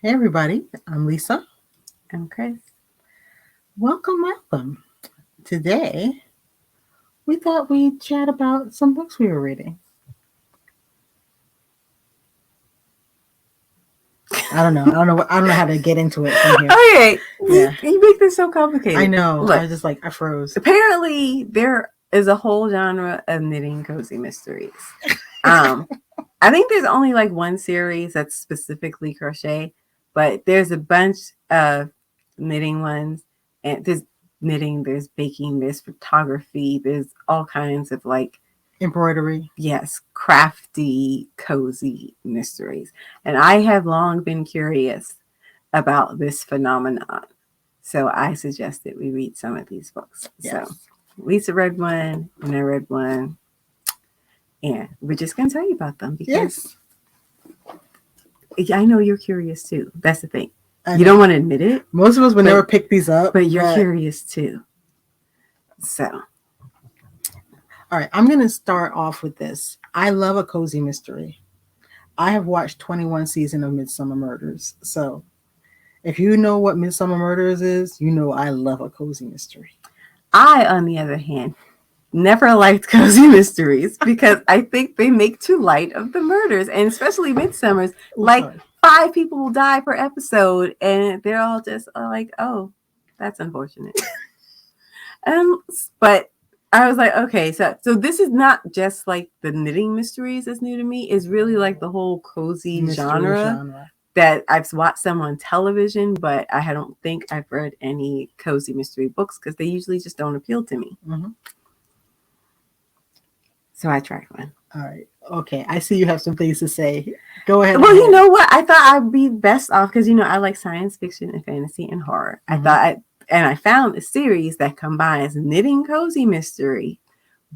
Hey everybody, I'm Lisa. I'm Cryss. Welcome. Today, we thought we'd chat about some books we were reading. I don't know how to get into it from here. Okay, Yeah, you make this so complicated. I know. Look, I was just like, I froze. apparently there is a whole genre of knitting cozy mysteries. I think there's only like one series that's specifically crochet, but there's a bunch of knitting ones, and there's knitting, there's baking, there's photography, there's all kinds of like Embroidery. yes, crafty, cozy mysteries. And I have long been curious about this phenomenon. So I suggested we read some of these books. Yes. So Lisa read one and I read one. And we're just going to tell you about them because I know you're curious too. That's the thing. You don't want to admit it. Most of us would never pick these up. But you're curious too. So. All right, I'm going to start off with this. I love a cozy mystery. I have watched 21 seasons of Midsummer Murders. So if you know what Midsummer Murders is, you know I love a cozy mystery. I, on the other hand, never liked cozy mysteries because I think they make too light of the murders, and especially Midsummer's. Like 5 people will die per episode, and they're all just like, "Oh, that's unfortunate." But I was like, okay, so this is not just like the knitting mysteries that's new to me. It's really like the whole cozy mystery genre that I've watched some on television, but I don't think I've read any cozy mystery books because they usually just don't appeal to me. Mm-hmm. So I tried one. All right. Okay. I see you have some things to say. Go ahead. Well, you know what? I thought I'd be best off because, I like science fiction and fantasy and horror. Mm-hmm. I found a series that combines knitting cozy mystery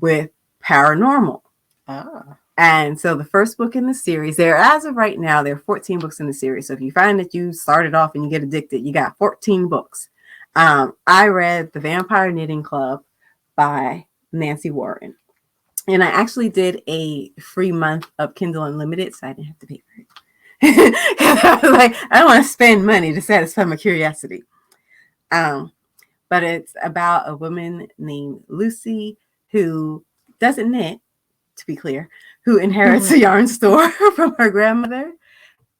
with paranormal. Ah. And so the first book in the series, as of right now, there are 14 books in the series. So if you find that you started off and you get addicted, you got 14 books. I read The Vampire Knitting Club by Nancy Warren. And I actually did a free month of Kindle Unlimited, so I didn't have to pay for it. I was like, I don't want to spend money to satisfy my curiosity. But it's about a woman named Lucy who doesn't knit, to be clear, who inherits a yarn store from her grandmother,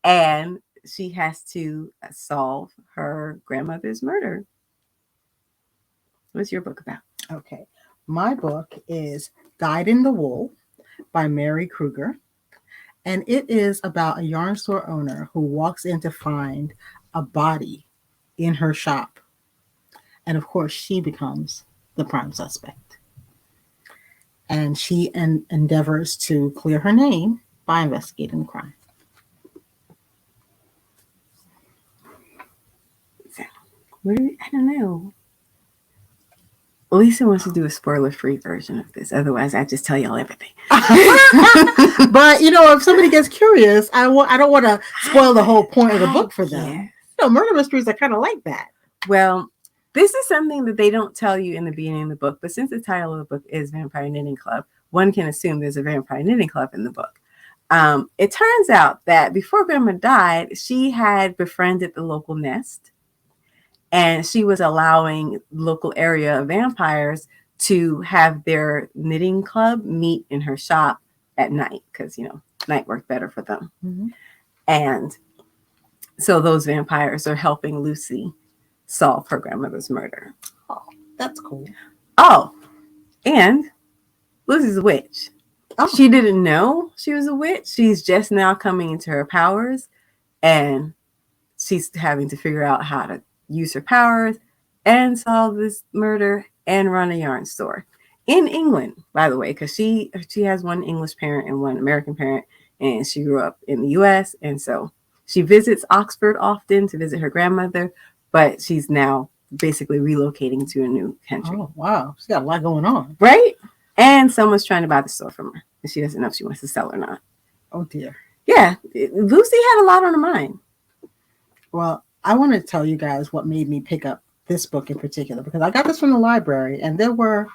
and she has to solve her grandmother's murder. What's your book about? Okay. My book is Dyed in the Wool by Mary Kruger. And it is about a yarn store owner who walks in to find a body in her shop. And of course, she becomes the prime suspect. And she endeavors to clear her name by investigating the crime. I don't know. Lisa wants to do a spoiler-free version of this. Otherwise, I just tell y'all everything. But, if somebody gets curious, I don't want to spoil the whole point of the book for them. Murder mysteries are kind of like that. Well, this is something that they don't tell you in the beginning of the book. But since the title of the book is Vampire Knitting Club, one can assume there's a Vampire Knitting Club in the book. It turns out that before Grandma died, she had befriended the local nest. And she was allowing local area vampires to have their knitting club meet in her shop at night because, night worked better for them. Mm-hmm. And so those vampires are helping Lucy solve her grandmother's murder. Oh, that's cool. Oh, and Lucy's a witch. Oh. She didn't know she was a witch. She's just now coming into her powers, and she's having to figure out how to use her powers and solve this murder and run a yarn store in England, by the way, because she has one English parent and one American parent, and she grew up in the US, and so she visits Oxford often to visit her grandmother, but she's now basically relocating to a new country. Oh, wow. She's got a lot going on. Right? And someone's trying to buy the store from her, and she doesn't know if she wants to sell or not. Oh, dear. Yeah. Lucy had a lot on her mind. Well, I want to tell you guys what made me pick up this book in particular, because I got this from the library, and there were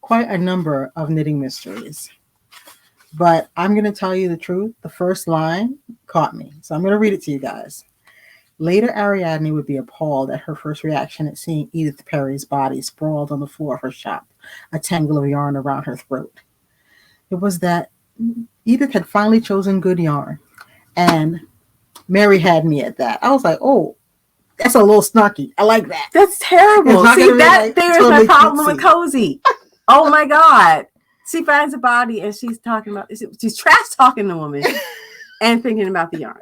quite a number of knitting mysteries. But I'm going to tell you the truth. The first line caught me. So I'm going to read it to you guys. Later, Ariadne would be appalled at her first reaction at seeing Edith Perry's body sprawled on the floor of her shop, a tangle of yarn around her throat. It was that Edith had finally chosen good yarn, and Mary had me at that. I was like, oh, that's a little snarky. I like that. That's terrible. See, that like, there's totally my problem with Cozy. Oh my God. She finds a body and she's talking about, she's trash talking the woman and thinking about the yarn.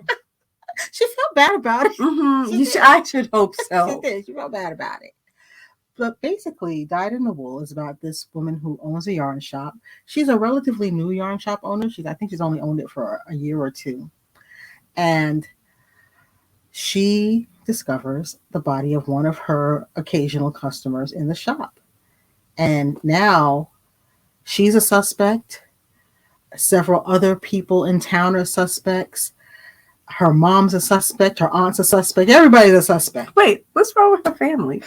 She felt bad about it. Mm-hmm. I should hope so. She did. She felt bad about it. But basically, Dyed in the Wool is about this woman who owns a yarn shop. She's a relatively new yarn shop owner. I think she's only owned it for a year or two. And she discovers the body of one of her occasional customers in the shop. And now she's a suspect. Several other people in town are suspects. Her mom's a suspect. Her aunt's a suspect. Everybody's a suspect. Wait, what's wrong with her family?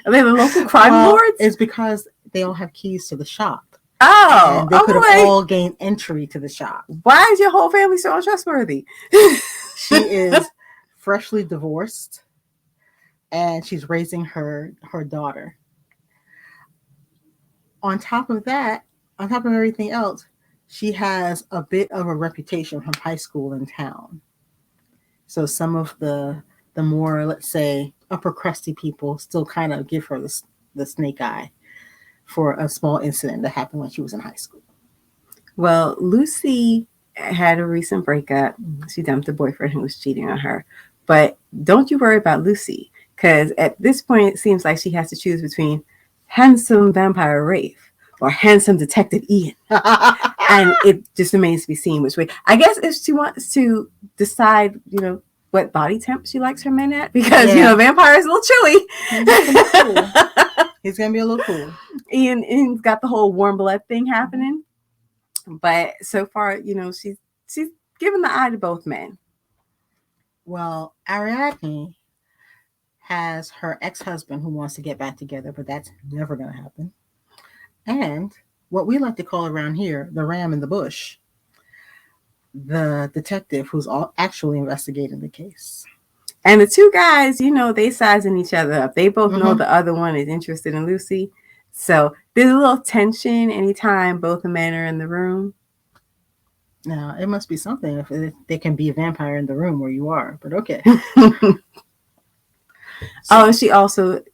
Are they the local crime lords? It's because they all have keys to the shop. Oh, and they could have all gained entry to the shop. Why is your whole family so untrustworthy? She is freshly divorced, and she's raising her daughter. On top of that, on top of everything else, she has a bit of a reputation from high school in town. So some of the more, let's say, upper crusty people still kind of give her the snake eye for a small incident that happened when she was in high school. Well, Lucy had a recent breakup. She dumped a boyfriend who was cheating on her. But don't you worry about Lucy, because at this point, it seems like she has to choose between handsome vampire Rafe or handsome detective Ian. And it just remains to be seen which way. I guess if she wants to decide, what body temp she likes her men at, because vampire is a little chilly. He's gonna be a little cool. Ian's got the whole warm blood thing happening, but so far, she's given the eye to both men. Well, Ariadne has her ex-husband who wants to get back together, but that's never gonna happen. And what we like to call around here, the ram in the bush. The detective who's actually investigating the case. And the two guys, they sizing each other up. They both know the other one is interested in Lucy. So there's a little tension anytime both the men are in the room. Now, it must be something if they can be a vampire in the room where you are, but okay. And she also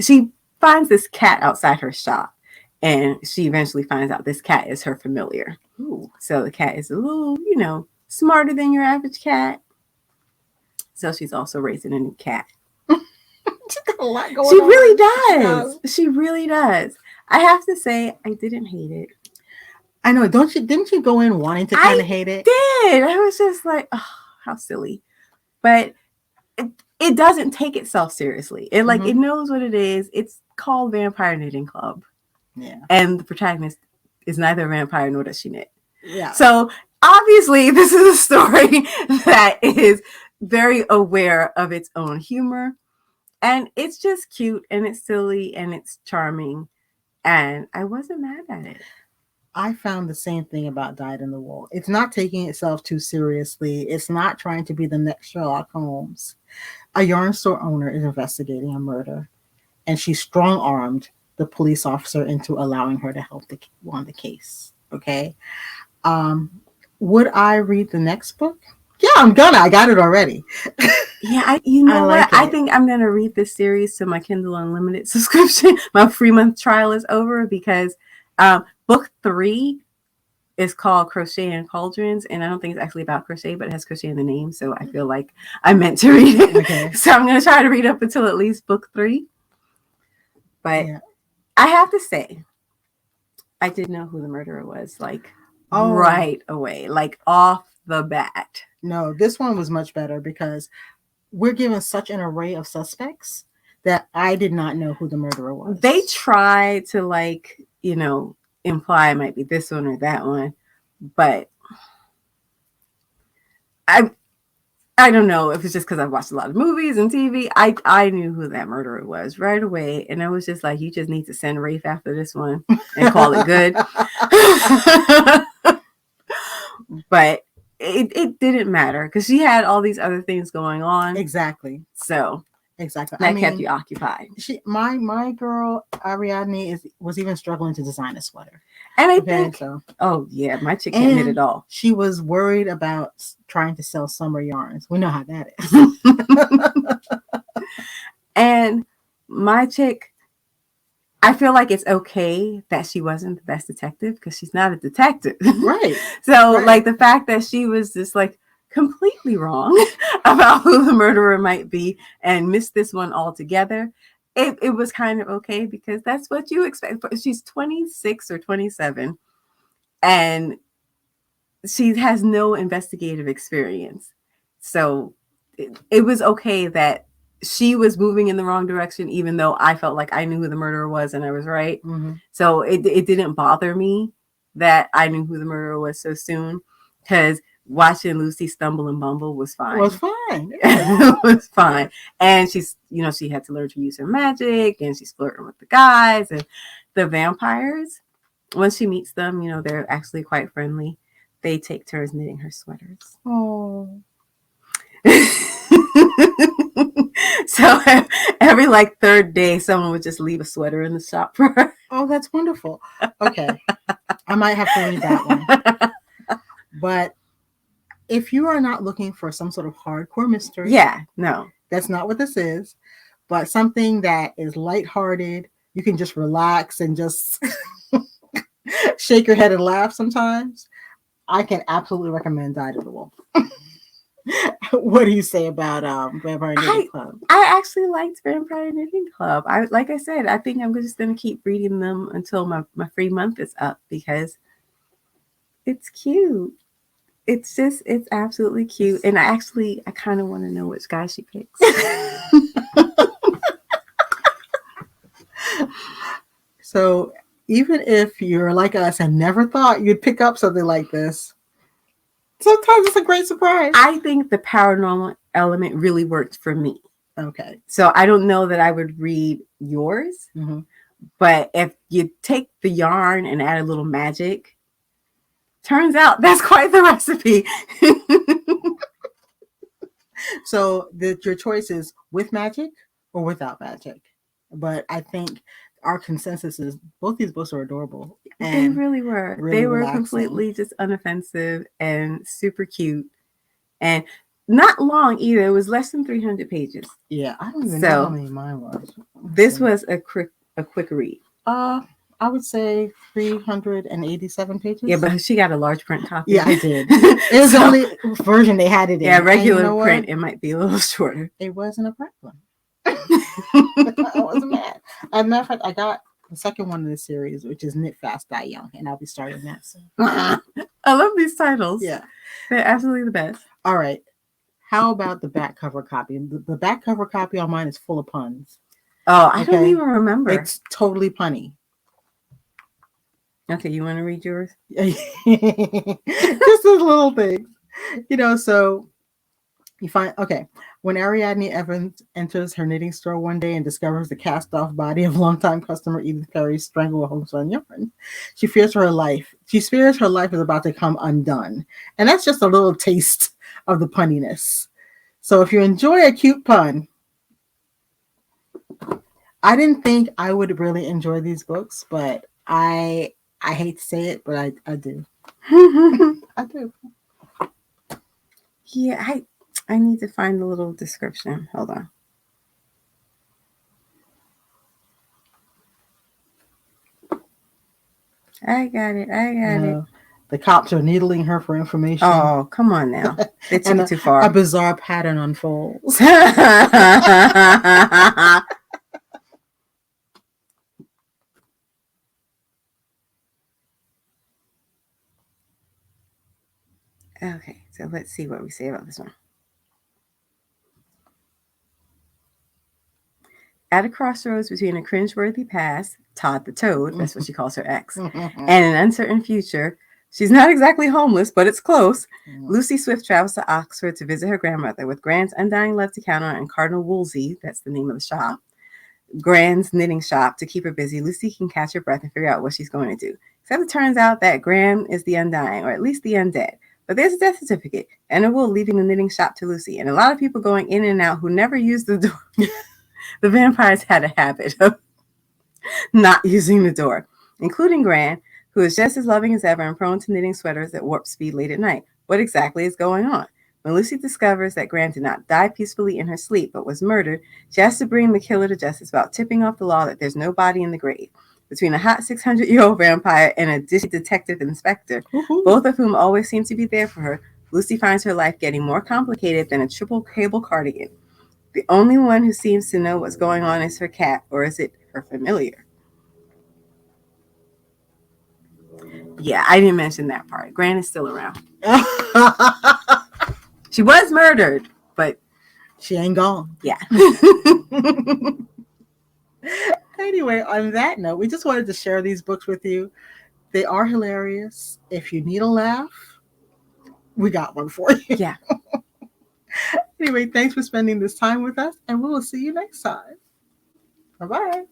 she finds this cat outside her shop. And she eventually finds out this cat is her familiar. Ooh. So the cat is a little, smarter than your average cat. So she's also raising a new cat. She's got a lot going on. She really does. She really does. I have to say, I didn't hate it. I know. Didn't you go in wanting to kind of hate it? Did. I was just like, oh, how silly. But it doesn't take itself seriously. It it knows what it is. It's called Vampire Knitting Club. Yeah. And the protagonist is neither a vampire nor does she knit. Yeah. So obviously this is a story that is very aware of its own humor. And it's just cute and it's silly and it's charming. And I wasn't mad at it. I found the same thing about Dyed in the Wool. It's not taking itself too seriously. It's not trying to be the next Sherlock Holmes. A yarn store owner is investigating a murder. And she's strong-armed the police officer into allowing her to help on the case. Okay. Would I read the next book? Yeah, I'm gonna. I got it already. Yeah, I think I'm gonna read this series to my Kindle Unlimited subscription. My free month trial is over because book 3 is called Crochet and Cauldrons, and I don't think it's actually about crochet, but it has crochet in the name, so I feel like I meant to read it. Okay. So I'm gonna try to read up until at least book 3. But I have to say, I did know who the murderer was, right away, off the bat. No, this one was much better because we're given such an array of suspects that I did not know who the murderer was. They tried to, imply it might be this one or that one, but I don't know if it's just because I've watched a lot of movies and TV. I knew who that murderer was right away. And I was just like, you just need to send Rafe after this one and call it good. But it didn't matter because she had all these other things going on. Exactly. So exactly. that kept you occupied. My girl Ariadne was even struggling to design a sweater. And I think oh yeah, my chick can't knit at all. She was worried about trying to sell summer yarns. We know how that is. And my chick, I feel like it's okay that she wasn't the best detective because she's not a detective. Right. So like the fact that she was just like completely wrong about who the murderer might be and missed this one altogether, it was kind of okay because that's what you expect. She's 26 or 27 and she has no investigative experience. So it was okay that she was moving in the wrong direction, even though I felt like I knew who the murderer was and I was right. Mm-hmm. So it didn't bother me that I knew who the murderer was so soon because watching Lucy stumble and bumble was fine. It was fine. It was fine. And she's, she had to learn to use her magic and she's flirting with the guys and the vampires. Once she meets them, they're actually quite friendly. They take turns knitting her sweaters. Oh. So every like third day, someone would just leave a sweater in the shop for her. Oh, that's wonderful. Okay. I might have to read that one. But if you are not looking for some sort of hardcore mystery, no, that's not what this is. But something that is lighthearted, you can just relax and just shake your head and laugh sometimes. I can absolutely recommend Dyed in the Wool. What do you say about Vampire Knitting Club? I actually liked Vampire Knitting Club. Like I said, I think I'm just going to keep reading them until my free month is up because it's cute. It's absolutely cute. And I kind of want to know which guy she picks. So even if you're like us and never thought you'd pick up something like this, sometimes it's a great surprise. I think the paranormal element really worked for me. Okay. So I don't know that I would read yours, but if you take the yarn and add a little magic, turns out that's quite the recipe. So your choice is with magic or without magic. But I think our consensus is both these books are adorable. They really were. Really they were relaxing. Completely just unoffensive and super cute. And not long either. It was less than 300 pages. Yeah, I don't even know how many mine was. This was a quick read. I would say 387 pages. Yeah, but she got a large print copy. Yeah, I did. It was the only version they had it in. Yeah, regular print, it might be a little shorter. It wasn't a problem. I wasn't mad. As a matter of fact, I got the second one in the series, which is Knit Fast, Die Young, and I'll be starting that soon. I love these titles. Yeah. They're absolutely the best. All right. How about the back cover copy? The back cover copy on mine is full of puns. Oh, I don't even remember. It's totally punny. Okay, you want to read yours? Just those little things. So you find, when Ariadne Evans enters her knitting store one day and discovers the cast-off body of longtime customer Edith Perry strangled with homespun yarn, she fears her life. She fears her life is about to come undone. And that's just a little taste of the punniness. So if you enjoy a cute pun, I didn't think I would really enjoy these books, but I hate to say it, but I do. I do. Yeah, I need to find a little description. Hold on. I got it. The cops are needling her for information. Oh, come on now. They took it too far. A bizarre pattern unfolds. Okay, so let's see what we say about this one. At a crossroads between a cringeworthy past, Todd the Toad, that's what she calls her ex, and an uncertain future, she's not exactly homeless, but it's close. Lucy Swift travels to Oxford to visit her grandmother with Gran's undying love to count on and Cardinal Wolsey, that's the name of the shop, Gran's knitting shop, to keep her busy. Lucy can catch her breath and figure out what she's going to do. Except it turns out that Gran is the undying, or at least the undead. But there's a death certificate and a will leaving the knitting shop to Lucy, and a lot of people going in and out who never used the door. The vampires had a habit of not using the door, including Gran, who is just as loving as ever and prone to knitting sweaters at warp speed late at night. What exactly is going on? When Lucy discovers that Gran did not die peacefully in her sleep but was murdered, she has to bring the killer to justice without tipping off the law that there's no body in the grave. Between a hot 600-year-old vampire and a dishy detective inspector, both of whom always seem to be there for her, Lucy finds her life getting more complicated than a triple cable cardigan. The only one who seems to know what's going on is her cat, or is it her familiar? Yeah, I didn't mention that part. Gran is still around. She was murdered, but she ain't gone. Yeah. Anyway, on that note, we just wanted to share these books with you. They are hilarious. If you need a laugh, we got one for you. Yeah. Anyway, thanks for spending this time with us, and we will see you next time. Bye-bye.